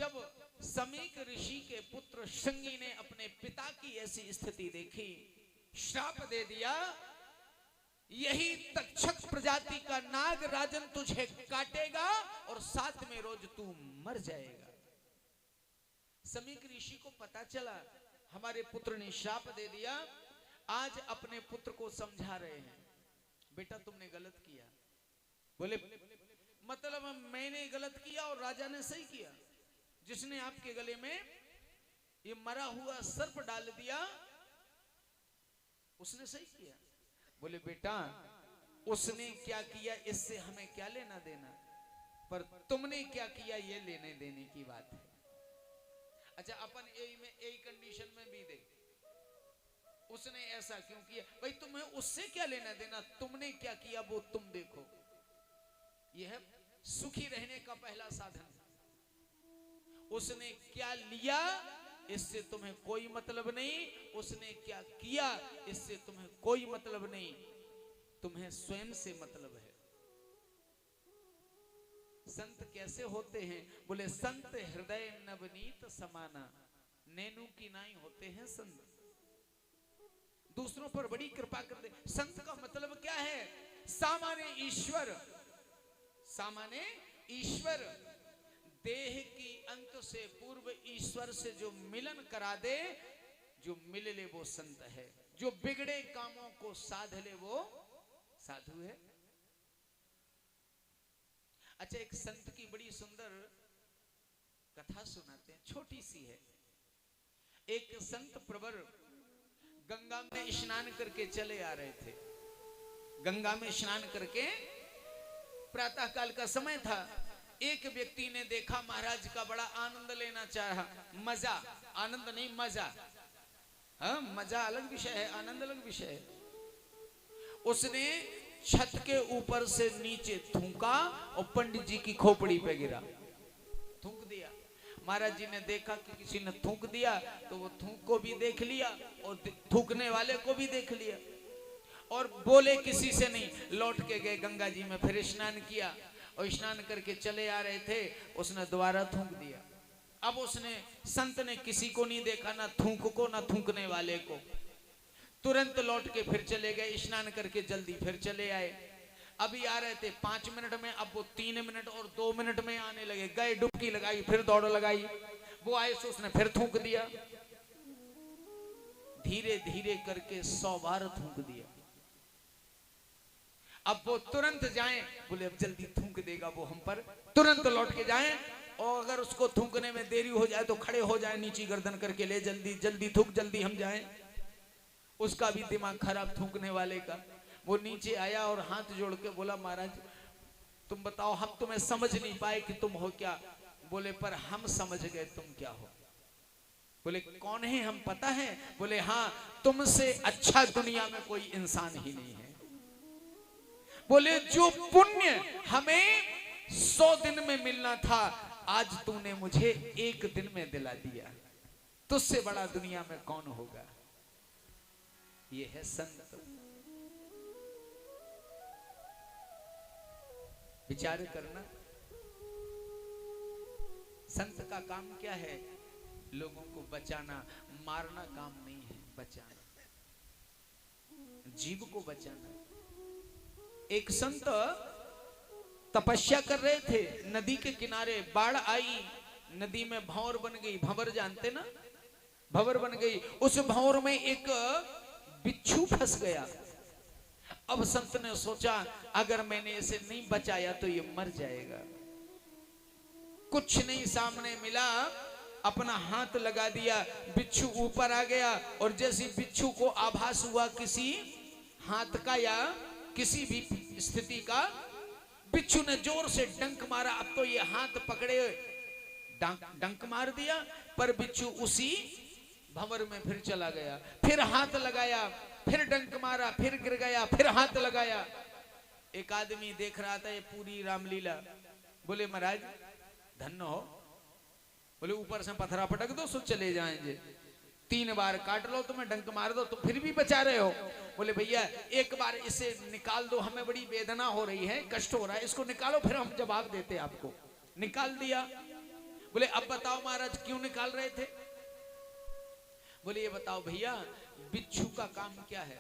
जब समीक ऋषि के पुत्र श्रृंगी ने अपने पिता की ऐसी स्थिति देखी, श्राप दे दिया, यही तक्षक प्रजाति का नाग राजन तुझे काटेगा और साथ में रोज तू मर जाएगा। समीक ऋषि को पता चला हमारे पुत्र ने श्राप दे दिया, आज अपने पुत्र को समझा रहे हैं, बेटा तुमने गलत किया। बोले मतलब मैंने गलत किया और राजा ने सही किया? जिसने आपके गले में ये मरा हुआ सर्प डाल दिया उसने सही किया। बोले बेटा उसने क्या किया इससे हमें क्या लेना देना, पर तुमने क्या किया ये लेने देने की बात है। अच्छा अपन यही कंडीशन में भी देख, उसने ऐसा क्यों किया, भाई तुम्हें उससे क्या लेना देना, तुमने क्या किया वो तुम देखो। यह है सुखी रहने का पहला साधन। उसने क्या लिया इससे तुम्हें कोई मतलब नहीं, उसने क्या किया इससे तुम्हें कोई मतलब नहीं, तुम्हें स्वयं से मतलब है। संत कैसे होते हैं? बोले संत हृदय नवनीत समाना, नैनू की नाई होते हैं संत, दूसरों पर बड़ी कृपा करते। संत का मतलब क्या है? सामान्य ईश्वर, सामान्य ईश्वर, देह की अंत से पूर्व ईश्वर से जो मिलन करा दे, जो मिल ले वो संत है, जो बिगड़े कामों को साध ले वो साधु है। अच्छा एक संत की बड़ी सुंदर कथा सुनाते हैं, छोटी सी है। एक संत प्रवर गंगा में स्नान करके चले आ रहे थे। गंगा में स्नान करके प्रातः काल का समय था। एक व्यक्ति ने देखा महाराज का बड़ा आनंद लेना चाहा, मजा, आनंद नहीं मजा, हाँ मजा अलग विषय है, आनंद अलग विषय है। उसने छत के ऊपर से नीचे थूका और पंडित जी की खोपड़ी पे गिरा, थूक दिया। महाराज जी ने देखा कि किसी ने थूक दिया तो वो थूक को भी देख लिया और थूकने वाले को भी देख लिया और बोले किसी से नहीं, लौट के गए गंगा जी में, फिर स्नान किया और स्नान करके चले आ रहे थे, उसने दोबारा थूक दिया। अब उसने संत ने किसी को नहीं देखा, ना थूक को ना थूकने वाले को, तुरंत लौट के फिर चले गए, स्नान करके जल्दी फिर चले आए। अभी आ रहे थे 5 मिनट में, अब वो 3 मिनट और 2 मिनट में आने लगे। गए डुबकी लगाई, फिर दौड़ लगाई, वो आए तो उसने फिर थूक दिया। धीरे धीरे करके 100 बार थूक दिया। अब वो तुरंत जाएं, बोले अब जल्दी थूक देगा वो हम पर, तुरंत लौट के जाएं और अगर उसको थूकने में देरी हो जाए तो खड़े हो जाए, नीची गर्दन करके ले, जल्दी जल्दी थूक, जल्दी हम जाएं। उसका भी दिमाग खराब थूकने वाले का। वो नीचे आया और हाथ जोड़ के बोला महाराज तुम बताओ, हम तुम्हें समझ नहीं पाए कि तुम हो क्या। बोले पर हम समझ गए तुम क्या हो। बोले कौन है हम पता है? बोले हाँ, तुमसे अच्छा दुनिया में कोई इंसान ही नहीं है। बोले जो पुण्य हमें 100 दिन में मिलना था, आज तूने मुझे 1 दिन में दिला दिया, तुझसे बड़ा दुनिया में कौन होगा। ये है संत। विचार करना, संत का काम क्या है? लोगों को बचाना, मारना काम नहीं है, बचाना, जीव को बचाना। एक संत तपस्या कर रहे थे, नदी के किनारे बाढ़ आई, नदी में भंवर बन गई। भंवर जानते ना, भंवर बन गई। उस भंवर में एक बिच्छू फंस गया। अब संत ने सोचा अगर मैंने इसे नहीं बचाया तो ये मर जाएगा। कुछ नहीं सामने मिला, अपना हाथ लगा दिया, बिच्छू ऊपर आ गया और जैसे बिच्छू को आभास हुआ किसी हाथ का या किसी भी स्थिति का, बिच्छू ने जोर से डंक मारा। अब तो ये हाथ पकड़े डंक मार दिया, पर बिच्छू उसी भंवर में फिर चला गया। फिर हाथ लगाया, फिर डंक मारा, फिर गिर गया, फिर हाथ लगाया। एक आदमी देख रहा था ये पूरी रामलीला। बोले महाराज धन्य हो। बोले ऊपर से पत्थरा पटक दो सो चले जाएंगे, 3 बार काट लो, तुम्हें डंक मार दो तो फिर भी बचा रहे हो। बोले भैया एक बार इसे निकाल दो, हमें बड़ी वेदना हो रही है, कष्ट हो रहा है, इसको निकालो फिर हम जवाब देते आपको। निकाल दिया। बोले अब बताओ महाराज क्यों निकाल रहे थे? बोले ये बताओ भैया, बिच्छू का काम क्या है?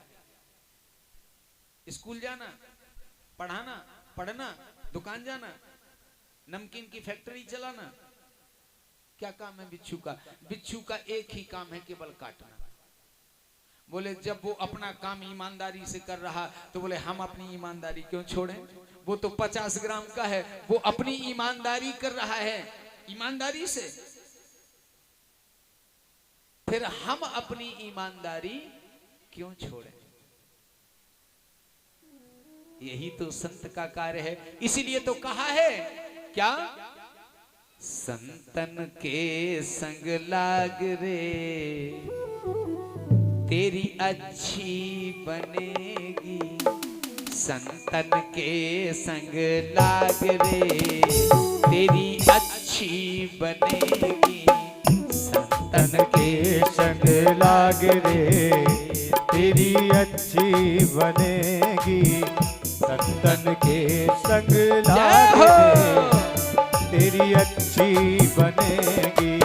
स्कूल जाना, पढ़ाना, पढ़ना, दुकान जाना, नमकीन की फैक्ट्री चलाना, क्या काम है बिच्छू का? बिच्छू का एक ही काम है, केवल काटना। बोले जब वो अपना काम ईमानदारी से कर रहा तो बोले हम अपनी ईमानदारी क्यों छोड़ें? वो तो 50 ग्राम का है, वो अपनी ईमानदारी कर रहा है ईमानदारी से, फिर हम अपनी ईमानदारी क्यों छोड़ें? यही तो संत का कार्य है। इसीलिए तो कहा है क्या? संतन के संग लाग रे तेरी अच्छी बनेगी, संतन के संग लाग रे तेरी अच्छी बनेगी, संतन के संग लाग रे तेरी अच्छी बनेगी, संतन के संग लाग रे तेरी अच्छी बनेगी,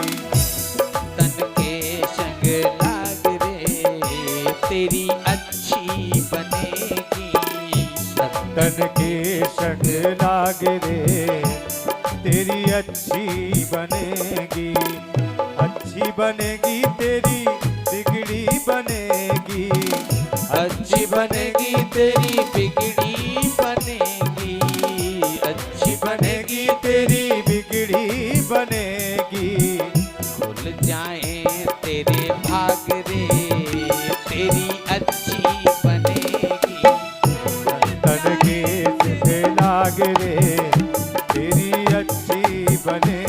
तन के संग लाग रे तेरी अच्छी बनेगी, संतन के संग लाग रे तेरी अच्छी बनेगी, अच्छी बनेगी तेरी बिगड़ी बनेगी, अच्छी बनेगी तेरी बिगड़ी बनेगी, अच्छी बनेगी तेरी बिगड़ी बनेगी, खुल जाए तेरे भाग रे तेरी अच्छी बनेगी, संतन के संग लाग रे तेरी अच्छी बनेगी।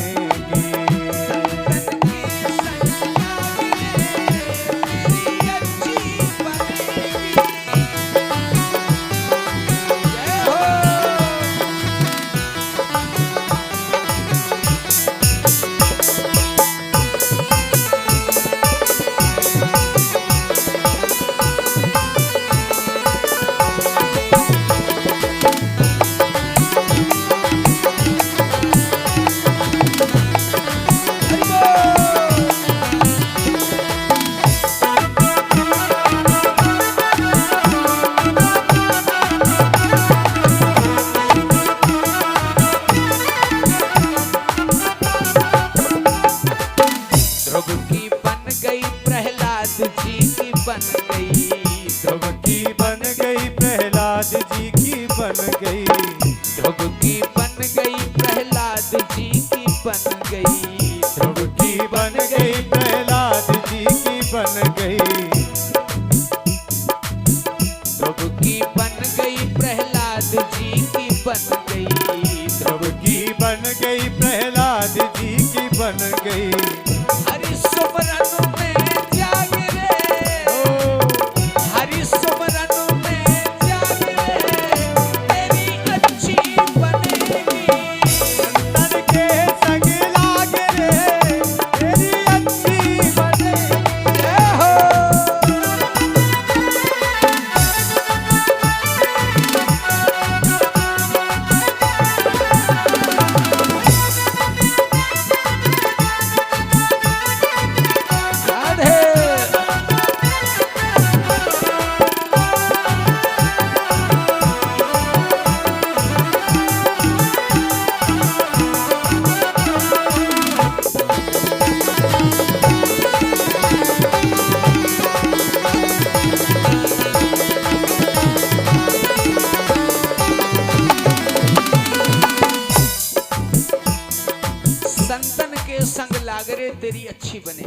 तेरी अच्छी बने।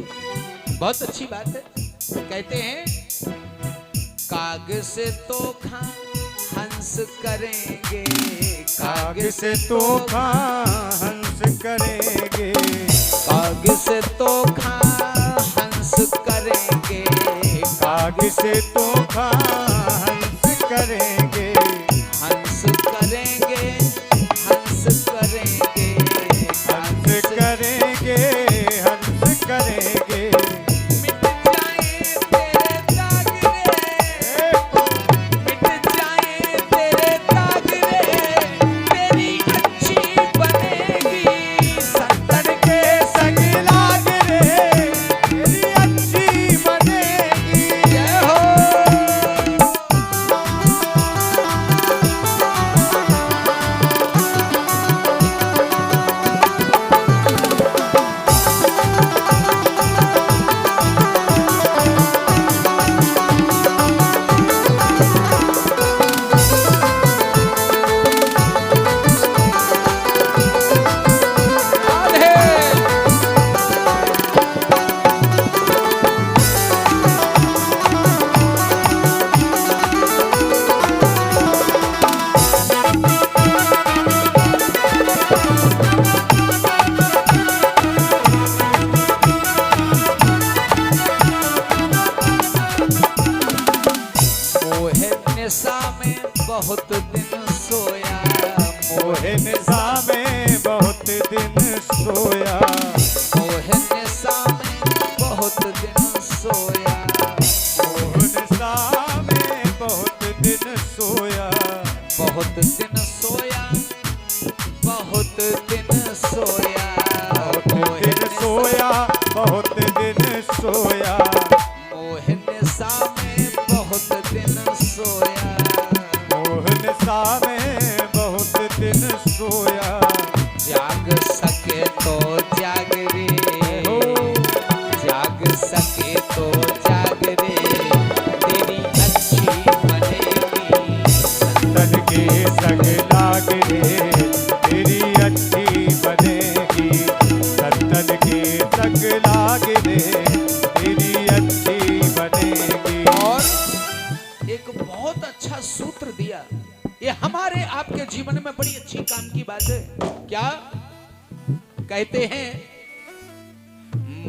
बहुत अच्छी बात है। कहते हैं काग से तोखा हंस करेंगे, काग से तोखा हंस करेंगे, काग से तोखा हंस करेंगे, काग से तोखा हंस करेंगे, हंस करेंगे, हंस करेंगे, हंस करेंगे, हंस करेंगे। मिट जाए तेरे दाग रे, मिट जाए तेरे दाग रे, तेरी अच्छी बनेगी। संतन के सग लागे रे तेरी अच्छी बनेगी। और एक बहुत अच्छा सूत्र दिया, ये हमारे आपके जीवन में बड़ी अच्छी काम की बात है। क्या कहते हैं?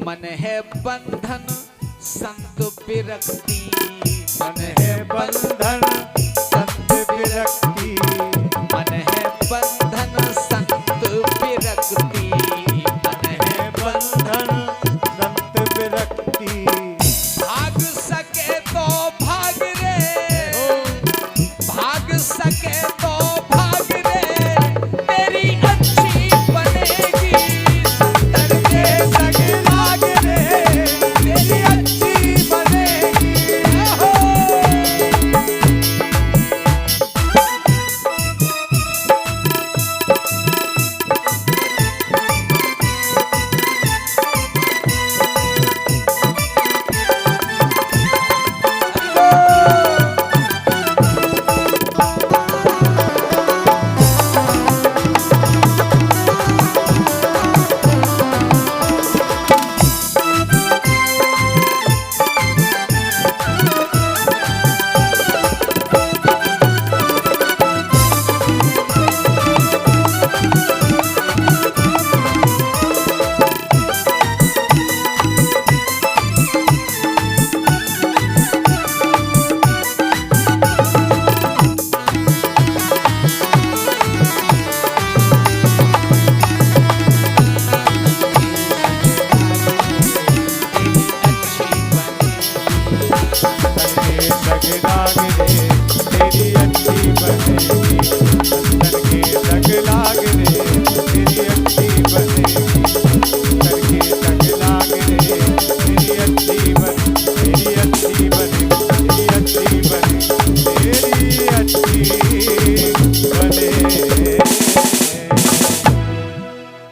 मन है बंधन संत विरक्ति, मन है बंधन संत विरक्ति, मन है बंधन संत विरक्ति, मन है बंधन संत विरक्ति। भाग सके तो भाग रे, भाग सके तो भाग रे, तेरी अच्छी बनेगी। करके सग लागे रे तेरी अच्छी बनेगी। आहो।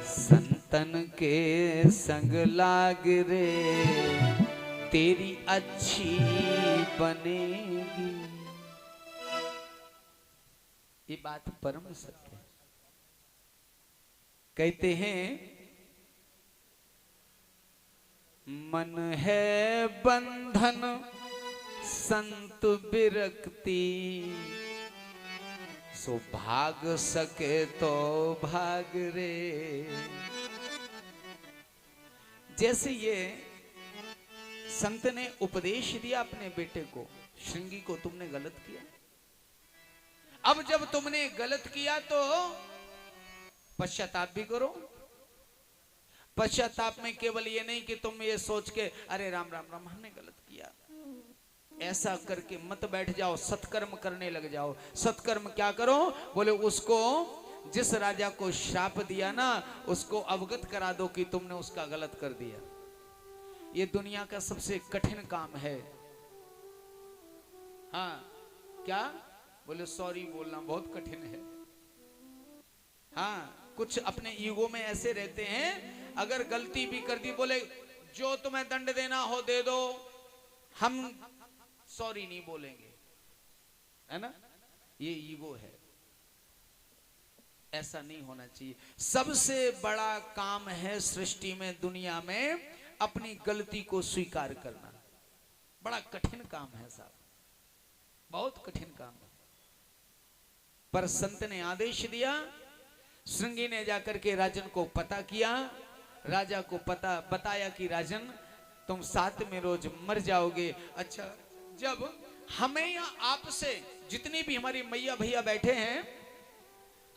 संतन के संग लाग रे तेरी अच्छी बनेगी। ये बात परम सत्य है। कहते हैं मन है बंधन संत विरक्ति, सो भाग सके तो भाग रे। जैसे ये संत ने उपदेश दिया अपने बेटे को, श्रृंगी को, तुमने गलत किया। अब जब तुमने गलत किया तो पश्चाताप भी करो। पश्चाताप में केवल ये नहीं कि तुम ये सोच के अरे राम राम राम हमने गलत किया, ऐसा करके मत बैठ जाओ, सत्कर्म करने लग जाओ। सत्कर्म क्या करो? बोले उसको जिस राजा को श्राप दिया ना, उसको अवगत करा दो कि तुमने उसका गलत कर दिया। ये दुनिया का सबसे कठिन काम है। हाँ क्या? बोले सॉरी बोलना बहुत कठिन है। हाँ, कुछ अपने ईगो में ऐसे रहते हैं, अगर गलती भी कर दी बोले जो तुम्हें दंड देना हो दे दो, हम सॉरी नहीं बोलेंगे, है ना? ये ईगो है। ऐसा नहीं होना चाहिए। सबसे बड़ा काम है सृष्टि में, दुनिया में, अपनी गलती को स्वीकार करना। बड़ा कठिन काम है साहब, बहुत कठिन काम है। पर संत ने आदेश दिया, श्रृंगी ने जाकर के राजन को पता किया, राजा को पता बताया कि राजन तुम 7 में रोज मर जाओगे। अच्छा, जब हमें या आपसे जितनी भी हमारी मैया भैया बैठे हैं,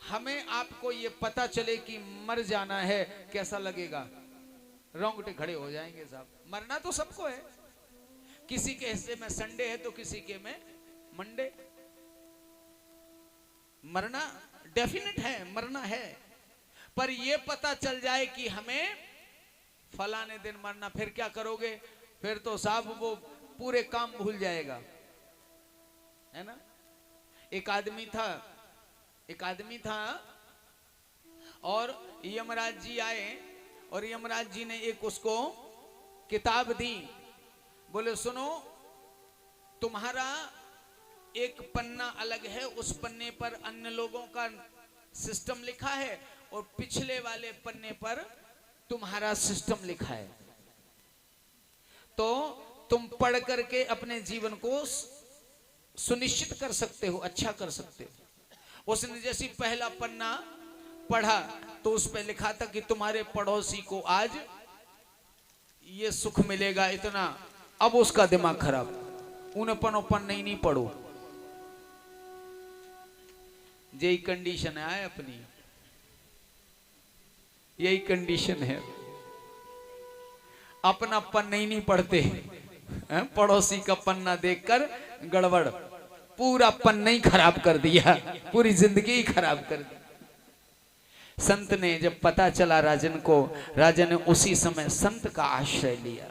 हमें आपको ये पता चले कि मर जाना है, कैसा लगेगा? रोंगटे खड़े हो जाएंगे साहब। मरना तो सबको है, किसी के हिस्से में संडे है तो किसी के में मंडे। मरना डेफिनेट है, मरना है। पर ये पता चल जाए कि हमें फलाने दिन मरना, फिर क्या करोगे? फिर तो साहब वो पूरे काम भूल जाएगा, है ना? एक आदमी था और यमराज जी आए और यमराज जी ने एक उसको किताब दी। बोले सुनो, तुम्हारा एक पन्ना अलग है, उस पन्ने पर अन्य लोगों का सिस्टम लिखा है और पिछले वाले पन्ने पर तुम्हारा सिस्टम लिखा है। तो तुम पढ़ करके अपने जीवन को सुनिश्चित कर सकते हो, अच्छा कर सकते हो। उसने जैसी पहला पन्ना पढ़ा तो उस पे लिखा था कि तुम्हारे पड़ोसी को आज ये सुख मिलेगा इतना। अब उसका दिमाग खराब, उन्हें पन नहीं पढ़ो। यही कंडीशन है अपनी, यही कंडीशन है। अपना पन्ना ही नहीं पढ़ते, पड़ोसी का पन्ना देखकर गड़बड़, पूरा पन्ना ही खराब कर दिया, पूरी जिंदगी ही खराब कर दी। संत ने जब पता चला राजन को, राजन ने उसी समय संत का आश्रय लिया।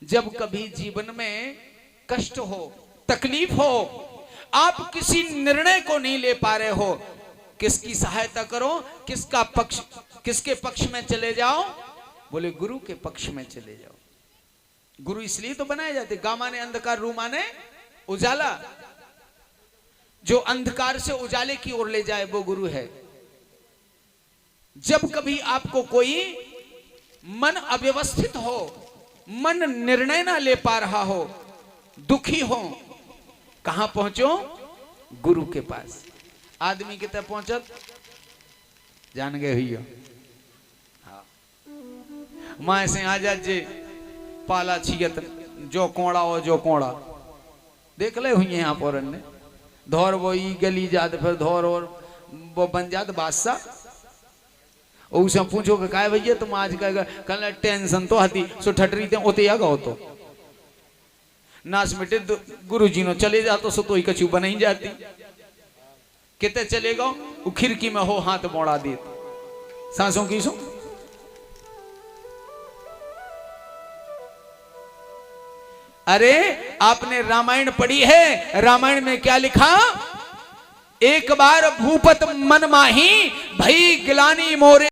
जब कभी जीवन में कष्ट हो, तकलीफ हो, आप किसी निर्णय को नहीं ले पा रहे हो, किसकी सहायता करो, किसके पक्ष में चले जाओ? बोले गुरु के पक्ष में चले जाओ। गुरु इसलिए तो बनाए जाते, गामा ने अंधकार रूमा ने उजाला। जो अंधकार से उजाले की ओर ले जाए वो गुरु है। जब कभी आपको कोई मन अव्यवस्थित हो, मन निर्णय ना ले पा रहा हो, दुखी हो, कहां पहुंचो? गुरु के पास। आदमी कितने पहुंचत जान गए हुई हो। हाँ, मां से आजाद जे पाला छियत जो कोड़ा हो, जो कोड़ा देख ले हुई यहाँ पर ने धौर वो ई गली जात, फिर धौर और वो बन जात बादशाह। उसे पूछो कि काय भैया तुम आज कल टेंशन तो हती सो ठटरी थे ओते आ गो तो नाच मिटे गुरु जी नो चले जातो सो तो ही कछु बन ही जाती। कितने चले गो वो खिड़की में हो हाथ मोड़ा दे सांसों की सो। अरे आपने रामायण पढ़ी है, रामायण में क्या लिखा? एक बार भूपत मन माही भई गिलानी मोरे